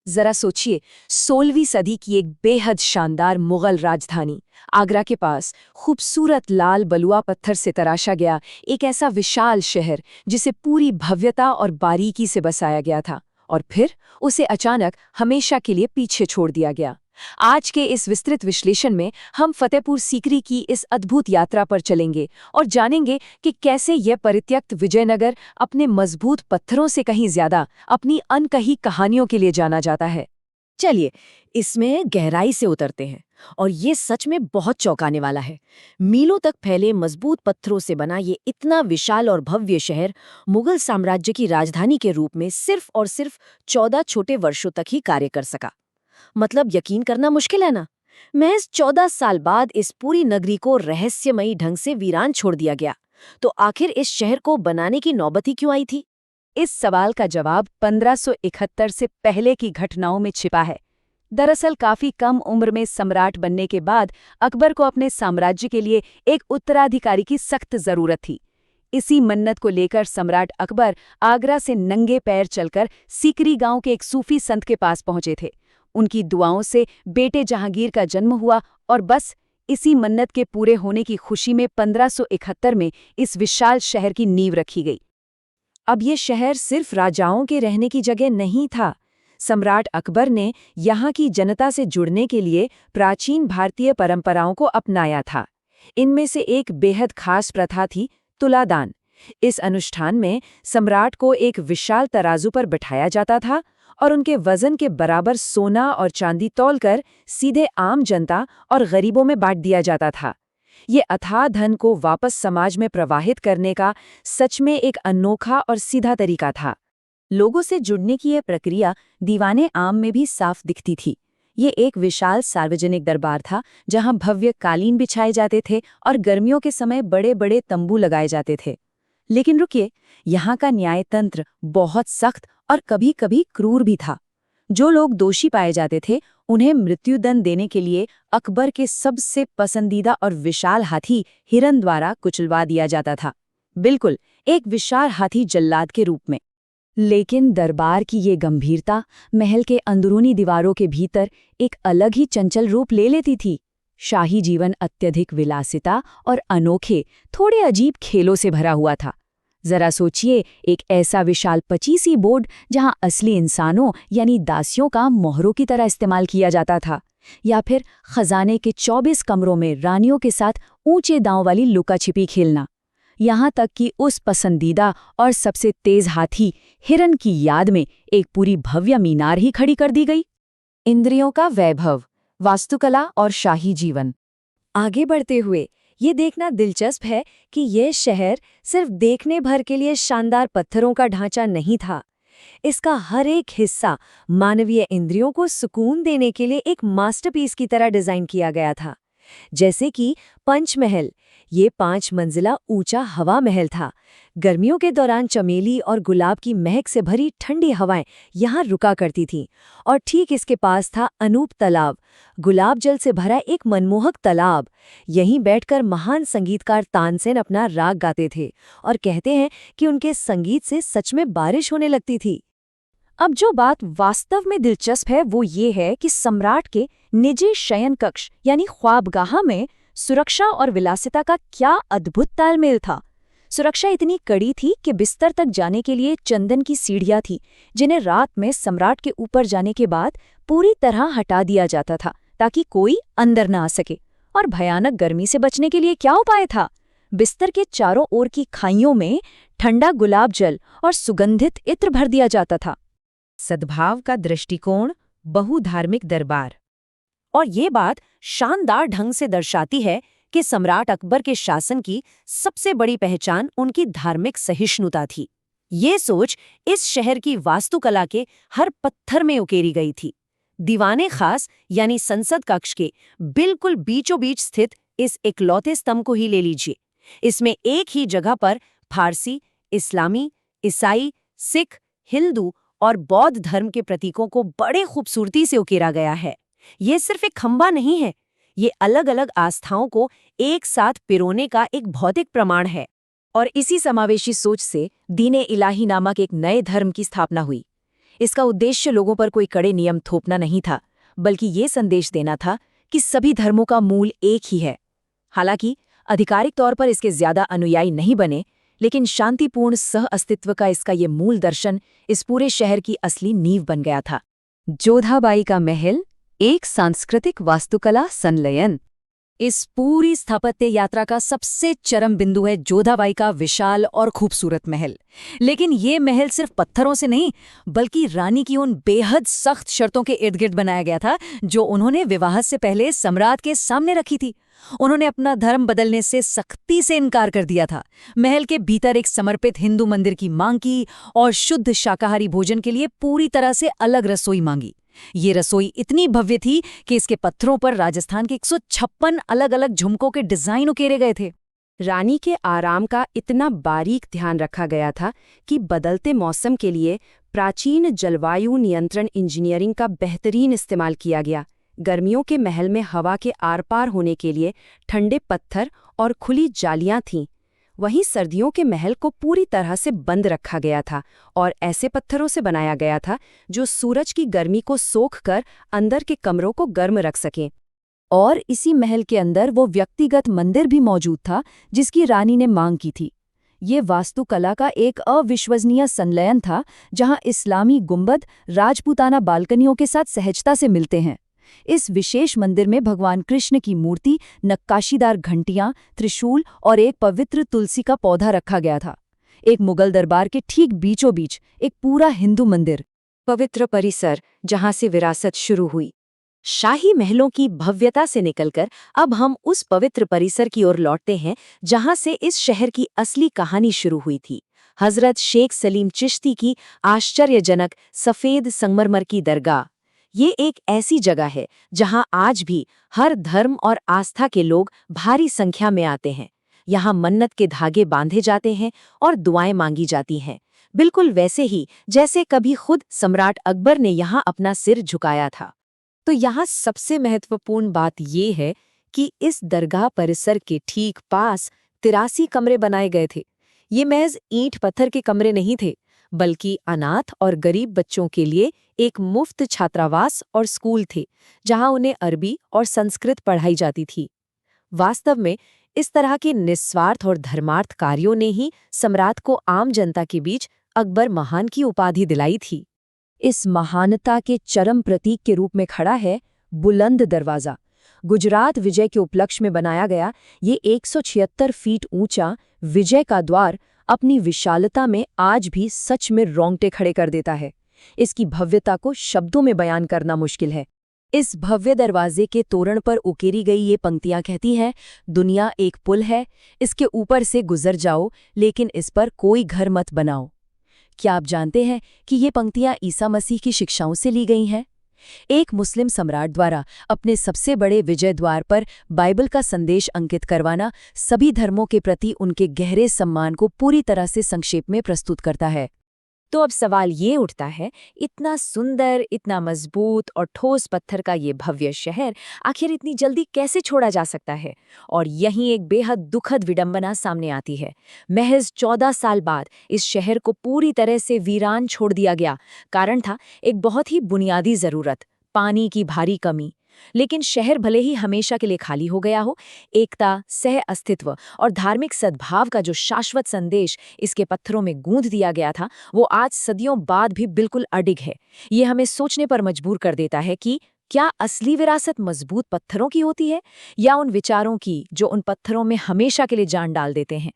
जरा सोचिए, 16वीं सदी की एक बेहद शानदार मुगल राजधानी आगरा के पास खूबसूरत लाल बलुआ पत्थर से तराशा गया एक ऐसा विशाल शहर जिसे पूरी भव्यता और बारीकी से बसाया गया था, और फिर उसे अचानक हमेशा के लिए पीछे छोड़ दिया गया। आज के इस विस्तृत विश्लेषण में हम फतेहपुर सीकरी की इस अद्भुत यात्रा पर चलेंगे और जानेंगे कि कैसे यह परित्यक्त विजयनगर अपने मजबूत पत्थरों से कहीं ज्यादा अपनी अनकही कहानियों के लिए जाना जाता है। चलिए, इसमें गहराई से उतरते हैं और ये सच में बहुत चौंकाने वाला है। मीलों तक फैले मजबूत पत्थरों से बना ये इतना विशाल और भव्य शहर मुगल साम्राज्य की राजधानी के रूप में सिर्फ और सिर्फ 14 छोटे वर्षों तक ही कार्य कर सका। मतलब यकीन करना मुश्किल है ना। महज 14 साल बाद इस पूरी नगरी को रहस्यमयी ढंग से वीरान छोड़ दिया गया। तो आखिर इस शहर को बनाने की नौबत ही क्यों आई थी? इस सवाल का जवाब 1571 से पहले की घटनाओं में छिपा है। दरअसल काफी कम उम्र में सम्राट बनने के बाद अकबर को अपने साम्राज्य के लिए एक उत्तराधिकारी की सख्त जरूरत थी। इसी मन्नत को लेकर सम्राट अकबर आगरा से नंगे पैर चलकर सीकरी गांव के एक सूफी संत के पास पहुंचे थे। उनकी दुआओं से बेटे जहांगीर का जन्म हुआ और बस इसी मन्नत के पूरे होने की खुशी में 1571 में इस विशाल शहर की नींव रखी गई। अब ये शहर सिर्फ राजाओं के रहने की जगह नहीं था। सम्राट अकबर ने यहाँ की जनता से जुड़ने के लिए प्राचीन भारतीय परंपराओं को अपनाया था। इनमें से एक बेहद खास प्रथा थी तुलादान। इस अनुष्ठान में सम्राट को एक विशाल तराजू पर बिठाया जाता था और उनके वजन के बराबर सोना और चांदी तौलकर सीधे आम जनता और गरीबों में बांट दिया जाता था। ये अथाह धन को वापस समाज में प्रवाहित करने का सच में एक अनोखा और सीधा तरीका था। लोगों से जुड़ने की यह प्रक्रिया दीवाने आम में भी साफ दिखती थी। ये एक विशाल सार्वजनिक दरबार था जहां भव्य कालीन बिछाए जाते थे और गर्मियों के समय बड़े बड़े तंबू लगाए जाते थे। लेकिन रुकिए, यहाँ का न्यायतंत्र बहुत सख्त और कभी-कभी क्रूर भी था। जो लोग दोषी पाए जाते थे उन्हें मृत्युदंड देने के लिए अकबर के सबसे पसंदीदा और विशाल हाथी हिरन द्वारा कुचलवा दिया जाता था। बिल्कुल एक विशाल हाथी जल्लाद के रूप में। लेकिन दरबार की ये गंभीरता महल के अंदरूनी दीवारों के भीतर एक अलग ही चंचल रूप ले लेती थी। शाही जीवन अत्यधिक विलासिता और अनोखे, थोड़े अजीब खेलों से भरा हुआ था। जरा सोचिए, एक ऐसा विशाल 25 बोर्ड जहां असली इंसानों यानी दासियों का मोहरों की तरह इस्तेमाल किया जाता था, या फिर खजाने के 24 कमरों में रानियों के साथ ऊंचे दांव वाली लुका छिपी खेलना। यहाँ तक कि उस पसंदीदा और सबसे तेज हाथी हिरन की याद में एक पूरी भव्य मीनार ही खड़ी कर दी गई। इंद्रियों का वैभव, वास्तुकला और शाही जीवन। आगे बढ़ते हुए ये देखना दिलचस्प है कि यह शहर सिर्फ देखने भर के लिए शानदार पत्थरों का ढांचा नहीं था। इसका हर एक हिस्सा मानवीय इंद्रियों को सुकून देने के लिए एक मास्टरपीस की तरह डिजाइन किया गया था। जैसे कि पंचमहल, ये 5 मंजिला ऊंचा हवा महल था। गर्मियों के दौरान चमेली और गुलाब की महक से भरी ठंडी हवाएं यहाँ रुका करती थीं। और ठीक इसके पास था अनूप तालाब, गुलाब जल से भरा एक मनमोहक तालाब। यहीं बैठकर महान संगीतकार तानसेन अपना राग गाते थे और कहते हैं कि उनके संगीत से सच में बारिश होने लगती थी। अब जो बात वास्तव में दिलचस्प है वो ये है कि सम्राट के निजी शयन कक्ष यानी ख्वाबगाह में सुरक्षा और विलासिता का क्या अद्भुत तालमेल था। सुरक्षा इतनी कड़ी थी कि बिस्तर तक जाने के लिए चंदन की सीढ़ियां थी, जिन्हें रात में सम्राट के ऊपर जाने के बाद पूरी तरह हटा दिया जाता था ताकि कोई अंदर न आ सके। और भयानक गर्मी से बचने के लिए क्या उपाय था? बिस्तर के चारों ओर की खाइयों में ठंडा गुलाब जल और सुगंधित इत्र भर दिया जाता था। सद्भाव का दृष्टिकोण, बहुधार्मिक दरबार। और ये बात शानदार ढंग से दर्शाती है कि सम्राट अकबर के शासन की सबसे बड़ी पहचान उनकी धार्मिक सहिष्णुता थी। ये सोच इस शहर की वास्तुकला के हर पत्थर में उकेरी गई थी। दीवाने खास यानी संसद कक्ष के बिल्कुल बीचों बीच स्थित इस इकलौते स्तंभ को ही ले लीजिए। इसमें एक ही जगह पर फारसी, इस्लामी, ईसाई, सिख, हिंदू और बौद्ध धर्म के प्रतीकों को बड़े खूबसूरती से उकेरा गया है। ये सिर्फ एक खंभा नहीं है, ये अलग अलग आस्थाओं को एक साथ पिरोने का एक भौतिक प्रमाण है। और इसी समावेशी सोच से दीन-ए-इलाही नामक एक नए धर्म की स्थापना हुई। इसका उद्देश्य लोगों पर कोई कड़े नियम थोपना नहीं था, बल्कि ये संदेश देना था कि सभी धर्मों का मूल एक ही है। हालांकि आधिकारिक तौर पर इसके ज्यादा अनुयायी नहीं बने, लेकिन शांतिपूर्ण सह अस्तित्व का इसका ये मूल दर्शन इस पूरे शहर की असली नींव बन गया था। जोधाबाई का महल, एक सांस्कृतिक वास्तुकला संलयन। इस पूरी स्थापत्य यात्रा का सबसे चरम बिंदु है जोधाबाई का विशाल और खूबसूरत महल। लेकिन ये महल सिर्फ पत्थरों से नहीं, बल्कि रानी की उन बेहद सख्त शर्तों के इर्द गिर्द बनाया गया था जो उन्होंने विवाह से पहले सम्राट के सामने रखी थी। उन्होंने अपना धर्म बदलने से सख्ती से इनकार कर दिया था, महल के भीतर एक समर्पित हिंदू मंदिर की मांग की और शुद्ध शाकाहारी भोजन के लिए पूरी तरह से अलग रसोई मांगी। ये रसोई इतनी भव्य थी कि इसके पत्थरों पर राजस्थान के 156 अलग-अलग झुमकों के डिजाइन उकेरे गए थे। रानी के आराम का इतना बारीक ध्यान रखा गया था कि बदलते मौसम के लिए प्राचीन जलवायु नियंत्रण इंजीनियरिंग का बेहतरीन इस्तेमाल किया गया। गर्मियों के महल में हवा के आर पार होने के लिए ठंडे पत्थर और खुली जालियां थीं। वहीं सर्दियों के महल को पूरी तरह से बंद रखा गया था और ऐसे पत्थरों से बनाया गया था जो सूरज की गर्मी को सोख कर अंदर के कमरों को गर्म रख सकें। और इसी महल के अंदर वो व्यक्तिगत मंदिर भी मौजूद था जिसकी रानी ने मांग की थी। ये वास्तुकला का एक अविश्वसनीय संलयन था, जहां इस्लामी गुंबद राजपूताना बालकनियों के साथ सहजता से मिलते हैं। इस विशेष मंदिर में भगवान कृष्ण की मूर्ति, नक्काशीदार घंटियां, त्रिशूल और एक पवित्र तुलसी का पौधा रखा गया था। एक मुगल दरबार के ठीक बीचों बीच एक पूरा हिंदू मंदिर, पवित्र परिसर जहां से विरासत शुरू हुई। शाही महलों की भव्यता से निकलकर अब हम उस पवित्र परिसर की ओर लौटते हैं जहां से इस शहर की असली कहानी शुरू हुई थी। हजरत शेख सलीम चिश्ती की आश्चर्यजनक सफेद संगमरमर की दरगाह। ये एक ऐसी जगह है जहां आज भी हर धर्म और आस्था के लोग भारी संख्या में आते हैं। यहाँ मन्नत के धागे बांधे जाते हैं और दुआएं मांगी जाती हैं, बिल्कुल वैसे ही जैसे कभी खुद सम्राट अकबर ने यहाँ अपना सिर झुकाया था। तो यहाँ सबसे महत्वपूर्ण बात ये है कि इस दरगाह परिसर के ठीक पास 83 कमरे बनाए गए थे। ये महज ईंट पत्थर के कमरे नहीं थे, बल्कि अनाथ और गरीब बच्चों के लिए एक मुफ्त छात्रावास और स्कूल थे, जहां उन्हें अरबी और संस्कृत पढ़ाई जाती थी। वास्तव में इस तरह के निस्वार्थ और धर्मार्थ कार्यों ने ही सम्राट को आम जनता के बीच अकबर महान की उपाधि दिलाई थी। इस महानता के चरम प्रतीक के रूप में खड़ा है बुलंद दरवाजा। गुजरात विजय के उपलक्ष्य में बनाया गया ये 176 फीट ऊंचा विजय का द्वार अपनी विशालता में आज भी सच में रोंगटे खड़े कर देता है। इसकी भव्यता को शब्दों में बयान करना मुश्किल है। इस भव्य दरवाजे के तोरण पर उकेरी गई ये पंक्तियां कहती हैं, दुनिया एक पुल है, इसके ऊपर से गुजर जाओ, लेकिन इस पर कोई घर मत बनाओ। क्या आप जानते हैं कि ये पंक्तियां ईसा मसीह की शिक्षाओं से ली गई हैं? एक मुस्लिम सम्राट द्वारा अपने सबसे बड़े विजय द्वार पर बाइबल का संदेश अंकित करवाना सभी धर्मों के प्रति उनके गहरे सम्मान को पूरी तरह से संक्षेप में प्रस्तुत करता है। तो अब सवाल ये उठता है, इतना सुंदर, इतना मजबूत और ठोस पत्थर का ये भव्य शहर आखिर इतनी जल्दी कैसे छोड़ा जा सकता है? और यहीं एक बेहद दुखद विडंबना सामने आती है। महज 14 साल बाद इस शहर को पूरी तरह से वीरान छोड़ दिया गया। कारण था एक बहुत ही बुनियादी जरूरत, पानी की भारी कमी। लेकिन शहर भले ही हमेशा के लिए खाली हो गया हो, एकता, सह अस्तित्व और धार्मिक सद्भाव का जो शाश्वत संदेश इसके पत्थरों में गूंथ दिया गया था, वो आज सदियों बाद भी बिल्कुल अडिग है। ये हमें सोचने पर मजबूर कर देता है कि क्या असली विरासत मजबूत पत्थरों की होती है या उन विचारों की जो उन पत्थरों में हमेशा के लिए जान डाल देते हैं।